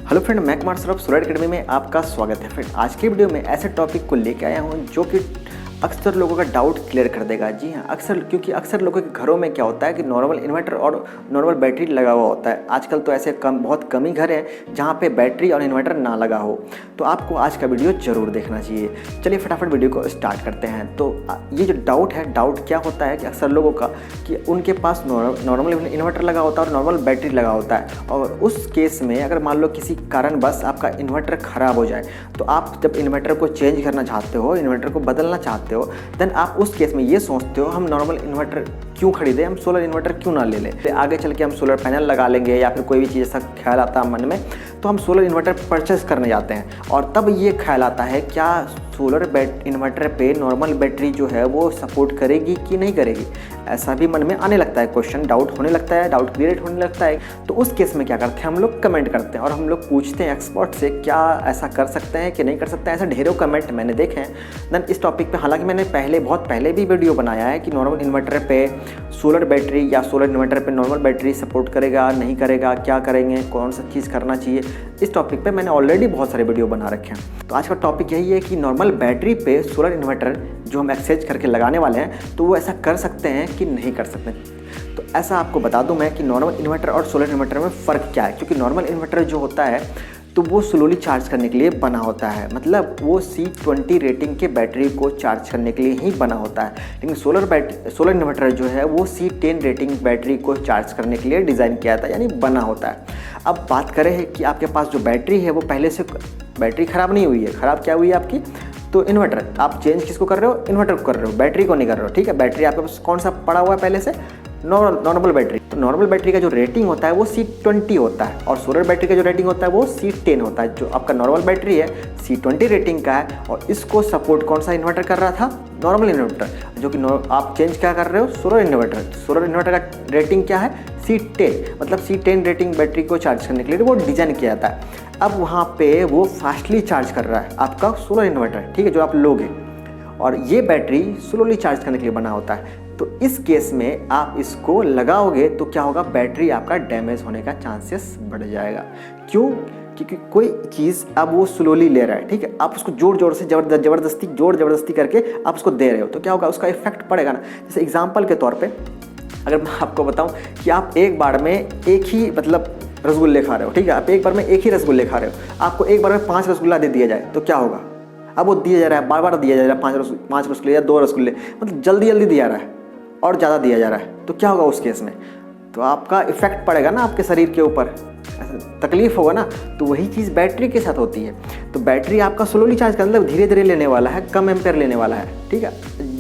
Hello friend, मैं Kumar Saurabh solar academy में आपका स्वागत है। फ्रेंड, आज के वीडियो में ऐसे टॉपिक को लेकर आया हूं जो कि अक्सर लोगों का डाउट क्लियर कर देगा। जी हाँ, क्योंकि अक्सर लोगों के घरों में क्या होता है कि नॉर्मल इन्वर्टर और नॉर्मल बैटरी लगा हुआ होता है। आजकल तो ऐसे बहुत कम ही घर हैं जहाँ पे बैटरी और इन्वर्टर ना लगा हो। तो आपको आज का वीडियो ज़रूर देखना चाहिए। चलिए फटाफट वीडियो को स्टार्ट करते हैं। तो ये जो डाउट क्या होता है कि अक्सर लोगों का कि उनके पास नॉर्मल इन्वर्टर लगा होता है और नॉर्मल बैटरी लगा होता है, और उस केस में अगर मान लो किसी कारणवश आपका इन्वर्टर ख़राब हो जाए, तो आप जब इन्वर्टर को चेंज करना चाहते हो, इन्वर्टर को बदलना चाहते हो, देन आप उस केस में ये सोचते हो हम नॉर्मल इन्वर्टर क्यों खरीदें, हम सोलर इन्वर्टर क्यों ना ले लें। आगे चल के हम सोलर पैनल लगा लेंगे या फिर कोई भी चीज़ ऐसा ख्याल आता है मन में, तो हम सोलर इन्वर्टर परचेस करने जाते हैं और तब ये ख्याल आता है क्या सोलर इन्वर्टर पे नॉर्मल बैटरी जो है वो सपोर्ट करेगी कि नहीं करेगी। ऐसा भी मन में आने लगता है, क्वेश्चन डाउट होने लगता है, डाउट क्रिएट होने लगता है। तो उस केस में क्या करते हैं, हम लोग कमेंट करते हैं और हम लोग पूछते हैं एक्सपर्ट से क्या ऐसा कर सकते हैं कि नहीं कर सकते हैं। ऐसा ढेरों कमेंट मैंने देखे हैं। देन इस टॉपिक पे हालांकि मैंने बहुत पहले भी वीडियो बनाया है कि नॉर्मल इन्वर्टर पे सोलर बैटरी या सोलर इन्वर्टर पे नॉर्मल बैटरी सपोर्ट करेगा नहीं करेगा, क्या करेंगे, कौन सा चीज़ करना चाहिए। इस टॉपिक पे मैंने ऑलरेडी बहुत सारे वीडियो बना रखे हैं। तो आज का टॉपिक यही है कि नॉर्मल बैटरी पे सोलर इन्वर्टर जो हम एक्सचेंज करके लगाने वाले हैं, तो वो ऐसा कर सकते हैं कि नहीं कर सकते। तो ऐसा आपको बता दूं मैं कि नॉर्मल इन्वर्टर और सोलर इन्वर्टर में फ़र्क क्या है। क्योंकि नॉर्मल इन्वर्टर जो होता है तो वो स्लोली चार्ज करने के लिए बना होता है, मतलब वो C20 रेटिंग के बैटरी को चार्ज करने के लिए ही बना होता है। लेकिन सोलर इन्वर्टर जो है वो C10 रेटिंग बैटरी को चार्ज करने के लिए डिज़ाइन किया था, यानी बना होता है। अब बात करें कि आपके पास जो बैटरी है वो पहले से बैटरी ख़राब नहीं हुई है। ख़राब क्या हुई है आपकी, तो इन्वर्टर आप चेंज किसको कर रहे हो, इन्वर्टर को कर रहे हो, बैटरी को नहीं कर रहे हो। ठीक है, बैटरी आपके पास कौन सा पड़ा हुआ है पहले से, नॉर्मल बैटरी। तो नॉर्मल बैटरी का जो रेटिंग होता है वो C20 होता है और सोलर बैटरी का जो रेटिंग होता है वो C10 होता है। जो आपका नॉर्मल बैटरी है C20 रेटिंग का है और इसको सपोर्ट कौन सा इन्वर्टर कर रहा था, नॉर्मल इन्वर्टर, जो कि आप चेंज क्या कर रहे हो, सोलर इन्वर्टर। सोलर इन्वर्टर का रेटिंग क्या है, C10, मतलब C10 रेटिंग बैटरी को चार्ज करने के लिए वो डिज़ाइन किया जाता है। अब वहाँ पे वो फास्टली चार्ज कर रहा है आपका सोलर इन्वर्टर, ठीक है, जो आप लोगे, और ये बैटरी स्लोली चार्ज करने के लिए बना होता है। तो इस केस में आप इसको लगाओगे तो क्या होगा, बैटरी आपका डैमेज होने का चांसेस बढ़ जाएगा। क्यों, क्योंकि कोई चीज़ अब वो स्लोली ले रहा है, ठीक है, आप उसको जोर से ज़बरदस्ती करके आप उसको दे रहे हो, तो क्या होगा, उसका इफेक्ट पड़ेगा ना। जैसे एग्जाम्पल के तौर पर अगर मैं आपको बताऊँ कि आप एक बार में एक ही मतलब रसगुल्ले खा रहे हो, ठीक है, आप एक बार में एक ही रसगुल्ले खा रहे हो, आपको एक बार में 5 रसगुल्ला दे दिया जाए तो क्या होगा। अब वो दिया जा रहा है, बार दिया जा रहा है, 5 रसगुल्ले या 2 रसगुल्ले, मतलब जल्दी दिया जा रहा है और ज़्यादा दिया जा रहा है, तो क्या होगा उस केस में, तो आपका इफेक्ट पड़ेगा ना आपके शरीर के ऊपर, तकलीफ होगा ना। तो वही चीज़ बैटरी के साथ होती है। तो बैटरी आपका स्लोली चार्ज कर, मतलब धीरे लेने वाला है, कम एम्पेयर लेने वाला है, ठीक है,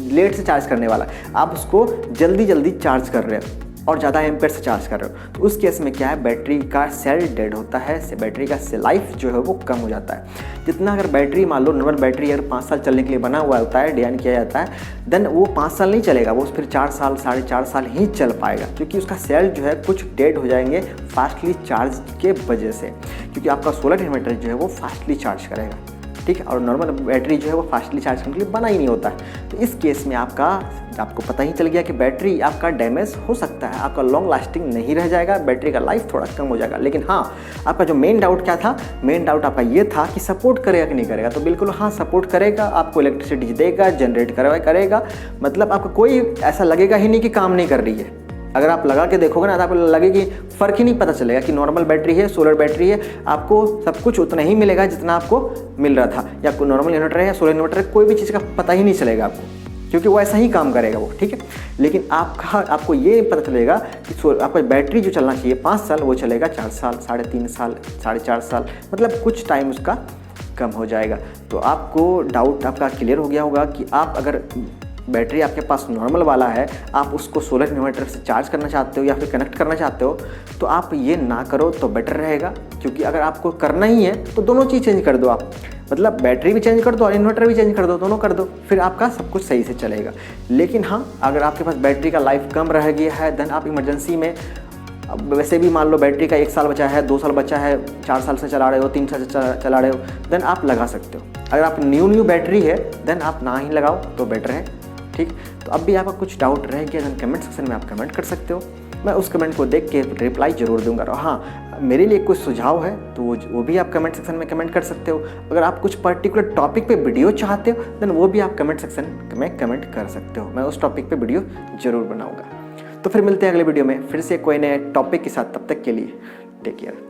लेट से चार्ज करने वाला है। आप उसको जल्दी चार्ज कर रहे हो और ज़्यादा एम्पेयर से चार्ज कर रहे हो, तो उस केस में क्या है, बैटरी का सेल डेड होता है, बैटरी का लाइफ जो है वो कम हो जाता है। जितना अगर बैटरी मान लो नॉर्मल बैटरी अगर 5 साल चलने के लिए बना हुआ होता है, डिज़ाइन किया जाता है, देन वो 5 साल नहीं चलेगा, वो फिर 4 साल 4.5 साल ही चल पाएगा, क्योंकि उसका सेल जो है कुछ डेड हो जाएंगे फास्टली चार्ज के वजह से। क्योंकि आपका सोलर इन्वर्टर जो है वो फास्टली चार्ज करेगा, ठीक है, और नॉर्मल बैटरी जो है वो फास्टली चार्ज करने के लिए बना ही नहीं होता है। तो इस केस में आपको पता ही चल गया कि बैटरी आपका डैमेज हो सकता है, आपका लॉन्ग लास्टिंग नहीं रह जाएगा, बैटरी का लाइफ थोड़ा कम हो जाएगा। लेकिन हाँ, आपका जो मेन डाउट क्या था, मेन डाउट आपका ये था कि सपोर्ट करेगा कि नहीं करेगा। तो बिल्कुल हाँ, सपोर्ट करेगा, आपको इलेक्ट्रिसिटी देगा, जनरेट करेगा, मतलब आपको कोई ऐसा लगेगा ही नहीं कि काम नहीं कर रही है। अगर आप लगा के देखोगे ना तो आपको लगे कि फ़र्क ही नहीं पता चलेगा कि नॉर्मल बैटरी है, सोलर बैटरी है, आपको सब कुछ उतना ही मिलेगा जितना आपको मिल रहा था, या कोई नॉर्मल इन्वर्टर है या सोलर इन्वर्टर है, कोई भी चीज़ का पता ही नहीं चलेगा आपको, क्योंकि वो ऐसा ही काम करेगा वो, ठीक है। लेकिन आपको ये पता चलेगा कि आपका बैटरी जो चलना चाहिए 5 साल वो चलेगा 4 साल, 3.5 साल, 4.5 साल, मतलब कुछ टाइम उसका कम हो जाएगा। तो आपको डाउट आपका क्लियर हो गया होगा कि आप अगर बैटरी आपके पास नॉर्मल वाला है, आप उसको सोलर इन्वर्टर से चार्ज करना चाहते हो या फिर कनेक्ट करना चाहते हो, तो आप ये ना करो तो बेटर रहेगा। क्योंकि अगर आपको करना ही है तो दोनों चीज़ चेंज कर दो आप, मतलब बैटरी भी चेंज कर दो और इन्वर्टर भी चेंज कर दो, दोनों कर दो, फिर आपका सब कुछ सही से चलेगा। लेकिन हाँ, अगर आपके पास बैटरी का लाइफ कम रह गया है, देन आप इमरजेंसी में, अब वैसे भी मान लो बैटरी का 1 साल बचा है, 2 साल बचा है, 4 साल से चला रहे हो, 3 साल से चला रहे हो, देन आप लगा सकते हो। अगर आप न्यू बैटरी है देन आप ना ही लगाओ तो बेटर है, ठीक। तो अब भी आपका कुछ डाउट रह गया, देन कमेंट सेक्शन में आप कमेंट कर सकते हो, मैं उस कमेंट को देख के रिप्लाई जरूर दूंगा। और हाँ, मेरे लिए कुछ सुझाव है तो वो भी आप कमेंट सेक्शन में कमेंट कर सकते हो। अगर आप कुछ पर्टिकुलर टॉपिक पे वीडियो चाहते हो देन वो भी आप कमेंट सेक्शन में कमेंट कर सकते हो, मैं उस टॉपिक पे वीडियो ज़रूर बनाऊँगा। तो फिर मिलते हैं अगले वीडियो में फिर से कोई नए टॉपिक के साथ, तब तक के लिए टेक केयर।